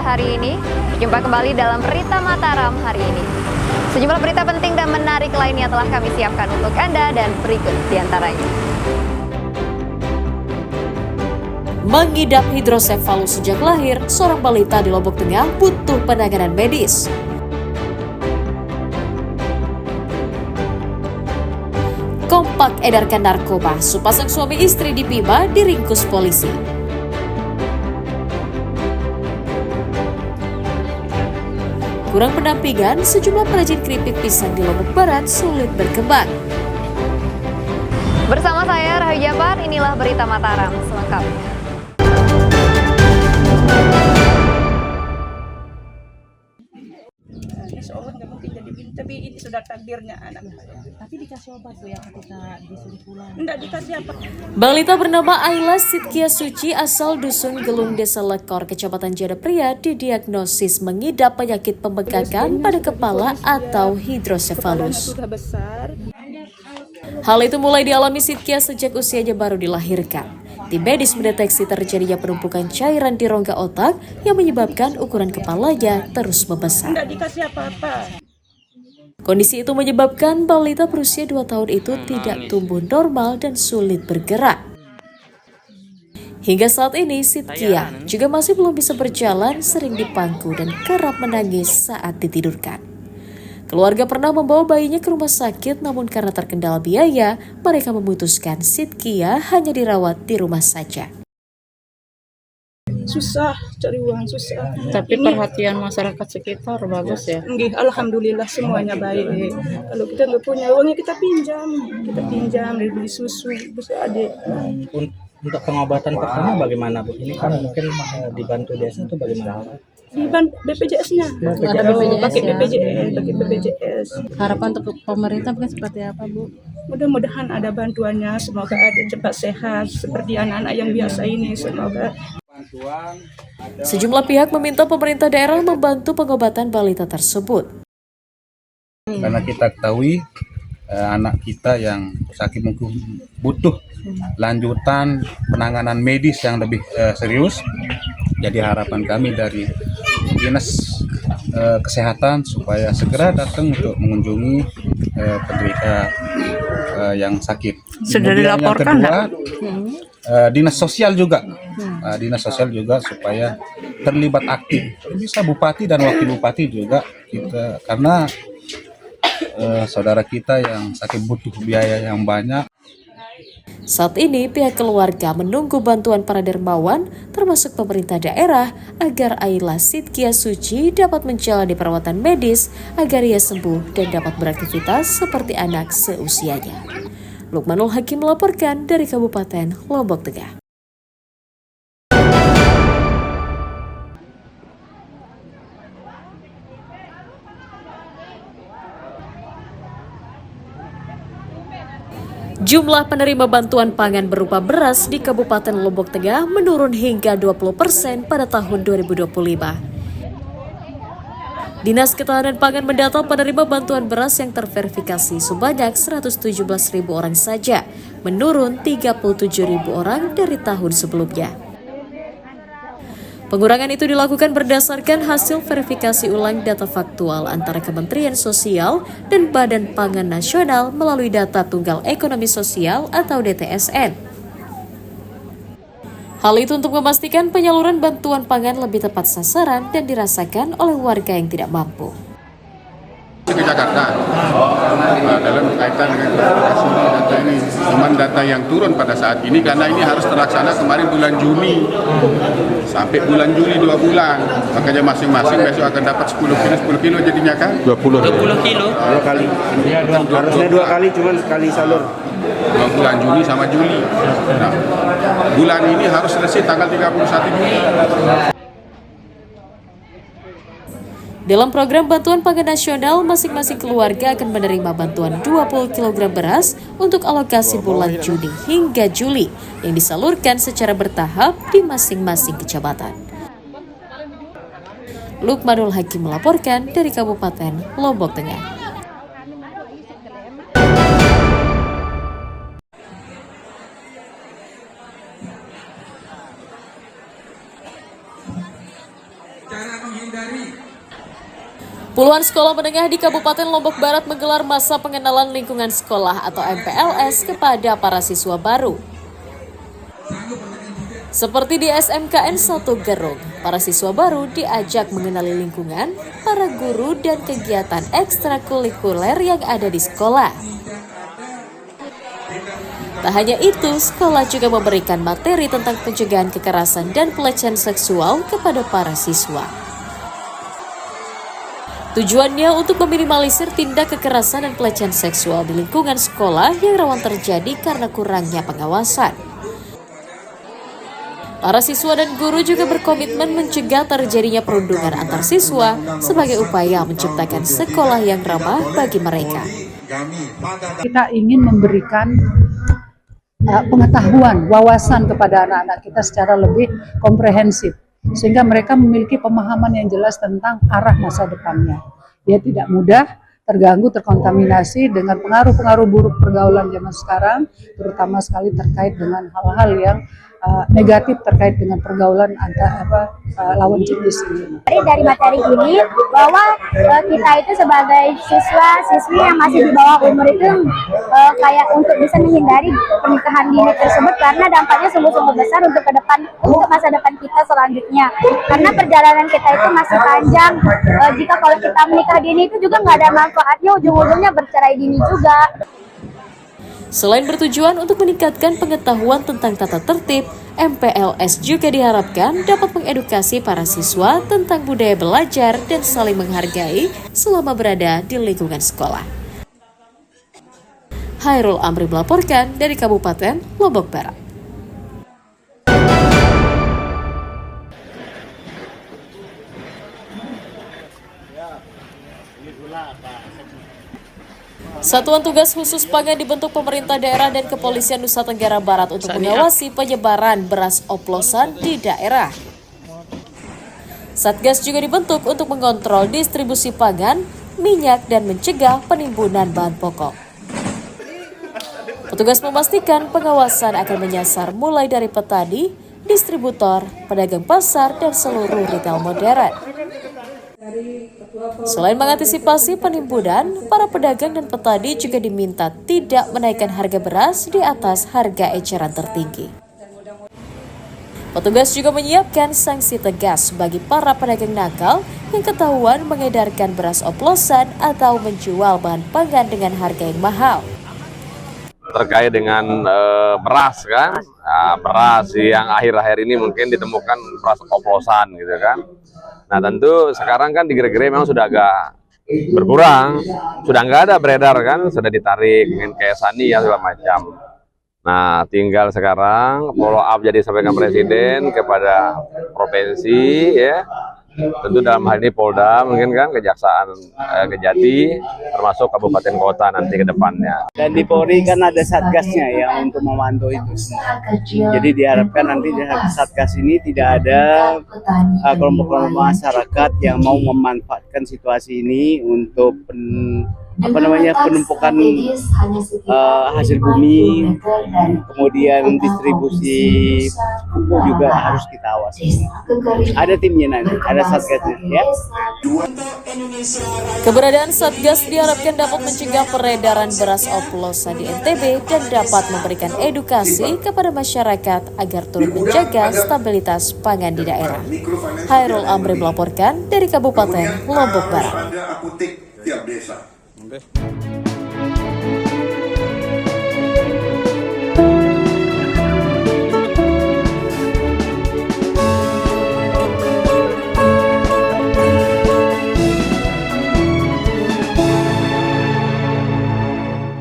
hari ini. Berjumpa kembali dalam Berita Mataram hari ini. Sejumlah berita penting dan menarik lainnya telah kami siapkan untuk Anda dan berikut diantaranya. Mengidap hidrosefalus sejak lahir, seorang balita di Lombok Tengah butuh penanganan medis. Kompak edarkan narkoba, sepasang suami istri di Bima diringkus polisi. Kurang pendampingan, sejumlah perajin keripik pisang di Lombok Barat sulit berkembang. Bersama saya Rahayu Jafar, inilah Berita Mataram selengkapnya. Insya Allah nggak mungkin jadi begini, tapi ini sudah takdirnya anak saya. Tapi dikasih obat Bu ya ketika disuruh pulang. Enggak dikasih apa. Balita bernama Ayla Sitkia Suci asal Dusun Gelung, Desa Lekor, Kecamatan Jadapria didiagnosis mengidap penyakit pembengkakan pada kepala atau hidrosefalus. Sudah besar. Hal itu mulai dialami Sitkia sejak usianya baru dilahirkan. Tim medis mendeteksi terjadinya penumpukan cairan di rongga otak yang menyebabkan ukuran kepalanya terus membesar. Enggak dikasih apa-apa. Kondisi itu menyebabkan balita berusia 2 tahun itu tidak tumbuh normal dan sulit bergerak. Hingga saat ini, Sitkia juga masih belum bisa berjalan, sering dipangku dan kerap menangis saat ditidurkan. Keluarga pernah membawa bayinya ke rumah sakit, namun karena terkendala biaya, mereka memutuskan Sitkia hanya dirawat di rumah saja. Susah cari uang, susah. Tapi perhatian masyarakat sekitar bagus ya. Nggih, alhamdulillah semuanya baik. Kalau kita nggak punya uangnya kita pinjam dari beli susu, bisa adik. Untuk pengobatan pertama bagaimana Bu? Ini kan mungkin dibantu desa itu bagaimana? BPJS-nya. Pakai BPJS. Harapan untuk pemerintah mungkin seperti apa Bu? Mudah-mudahan ada bantuannya, semoga adik cepat sehat seperti anak-anak yang biasa ini, semoga. Sejumlah pihak meminta pemerintah daerah membantu pengobatan balita tersebut. Karena kita ketahui anak kita yang sakit mungkin butuh lanjutan penanganan medis yang lebih serius. Jadi harapan kami dari Dinas Kesehatan supaya segera datang untuk mengunjungi penderita yang sakit. Sudah Kemudian dilaporkan yang kedua, Dinas Sosial juga, supaya terlibat aktif. Bisa Bupati dan Wakil Bupati juga kita, karena saudara kita yang sakit butuh biaya yang banyak. Saat ini pihak keluarga menunggu bantuan para dermawan termasuk pemerintah daerah agar Ayla Sitkia Suci dapat menjalani perawatan medis agar ia sembuh dan dapat beraktivitas seperti anak seusianya. Lukmanul Hakim melaporkan dari Kabupaten Lombok Tengah. Jumlah penerima bantuan pangan berupa beras di Kabupaten Lombok Tengah menurun hingga 20% pada tahun 2025. Dinas Ketahanan Pangan mendata penerima bantuan beras yang terverifikasi sebanyak 117.000 orang saja, menurun 37.000 orang dari tahun sebelumnya. Pengurangan itu dilakukan berdasarkan hasil verifikasi ulang data faktual antara Kementerian Sosial dan Badan Pangan Nasional melalui data Tunggal Ekonomi Sosial atau DTSN. Hal itu untuk memastikan penyaluran bantuan pangan lebih tepat sasaran dan dirasakan oleh warga yang tidak mampu. Ke Jakarta dalam kaitan dengan verifikasi data ini, cuman data yang turun pada saat ini karena ini harus terlaksana kemarin bulan Juni sampai bulan Juli 2 bulan, makanya masing-masing besok akan dapat 10 kilo jadinya kan 20 kilo 2 kali harusnya 2 kali, cuman sekali salur bulan Juni sama Juli. Nah, bulan ini harus selesai tanggal 31 Juli. Dalam program bantuan pangan nasional, masing-masing keluarga akan menerima bantuan 20 kg beras untuk alokasi bulan Juni hingga Juli yang disalurkan secara bertahap di masing-masing kecamatan. Lukmanul Hakim melaporkan dari Kabupaten Lombok Tengah. Cara Puluhan sekolah menengah di Kabupaten Lombok Barat menggelar masa pengenalan lingkungan sekolah atau MPLS kepada para siswa baru. Seperti di SMKN 1 Gerung, para siswa baru diajak mengenali lingkungan, para guru, dan kegiatan ekstrakurikuler yang ada di sekolah. Tak hanya itu, sekolah juga memberikan materi tentang pencegahan kekerasan dan pelecehan seksual kepada para siswa. Tujuannya untuk meminimalisir tindak kekerasan dan pelecehan seksual di lingkungan sekolah yang rawan terjadi karena kurangnya pengawasan. Para siswa dan guru juga berkomitmen mencegah terjadinya perundungan antar siswa sebagai upaya menciptakan sekolah yang ramah bagi mereka. Kita ingin memberikan pengetahuan, wawasan kepada anak-anak kita secara lebih komprehensif, sehingga mereka memiliki pemahaman yang jelas tentang arah masa depannya. Dia tidak mudah terganggu, terkontaminasi dengan pengaruh-pengaruh buruk pergaulan zaman sekarang, terutama sekali terkait dengan hal-hal yang negatif terkait dengan pergaulan lawan jenis ini. Dari materi ini bahwa kita itu sebagai siswa-siswi yang masih di bawah umur itu kayak untuk bisa menghindari pernikahan dini tersebut karena dampaknya sungguh-sungguh besar untuk masa depan kita selanjutnya. Karena perjalanan kita itu masih panjang. Jika kalau kita menikah dini itu juga nggak ada manfaatnya, ujung-ujungnya bercerai dini juga. Selain bertujuan untuk meningkatkan pengetahuan tentang tata tertib, MPLS juga diharapkan dapat mengedukasi para siswa tentang budaya belajar dan saling menghargai selama berada di lingkungan sekolah. Hairul Amri melaporkan dari Kabupaten Lombok Barat. Satuan Tugas Khusus Pangan dibentuk pemerintah daerah dan Kepolisian Nusa Tenggara Barat untuk mengawasi penyebaran beras oplosan di daerah. Satgas juga dibentuk untuk mengontrol distribusi pangan, minyak, dan mencegah penimbunan bahan pokok. Petugas memastikan pengawasan akan menyasar mulai dari petani, distributor, pedagang pasar, dan seluruh retail modern. Selain mengantisipasi penimbunan, para pedagang dan petani juga diminta tidak menaikkan harga beras di atas harga eceran tertinggi. Petugas juga menyiapkan sanksi tegas bagi para pedagang nakal yang ketahuan mengedarkan beras oplosan atau menjual bahan pangan dengan harga yang mahal. Terkait dengan beras kan, beras yang akhir-akhir ini mungkin ditemukan beras oplosan gitu kan. Nah tentu sekarang kan di Gere-Gere memang sudah agak berkurang, sudah nggak ada beredar kan, sudah ditarik dengan kayak Sani ya segala macam. Nah tinggal sekarang follow up jadi sampaikan Presiden kepada provinsi ya, tentu dalam hal ini Polda mungkin kan, Kejaksaan Kejati, termasuk kabupaten kota nanti ke depannya. Dan di Polri kan ada satgasnya ya untuk memantau itu semua. Jadi diharapkan nanti di satgas ini tidak ada kelompok-kelompok masyarakat yang mau memanfaatkan situasi ini untuk penumpukan hasil bumi, kemudian distribusi pupuk juga harus kita awasi. Ada timnya nanti, ada satgasnya ya. Keberadaan satgas diharapkan dapat mencegah peredaran beras oplosan di NTB dan dapat memberikan edukasi kepada masyarakat agar turut menjaga stabilitas pangan di daerah. Hairul Amri melaporkan dari Kabupaten Lombok Barat. Ada apotek tiap desa.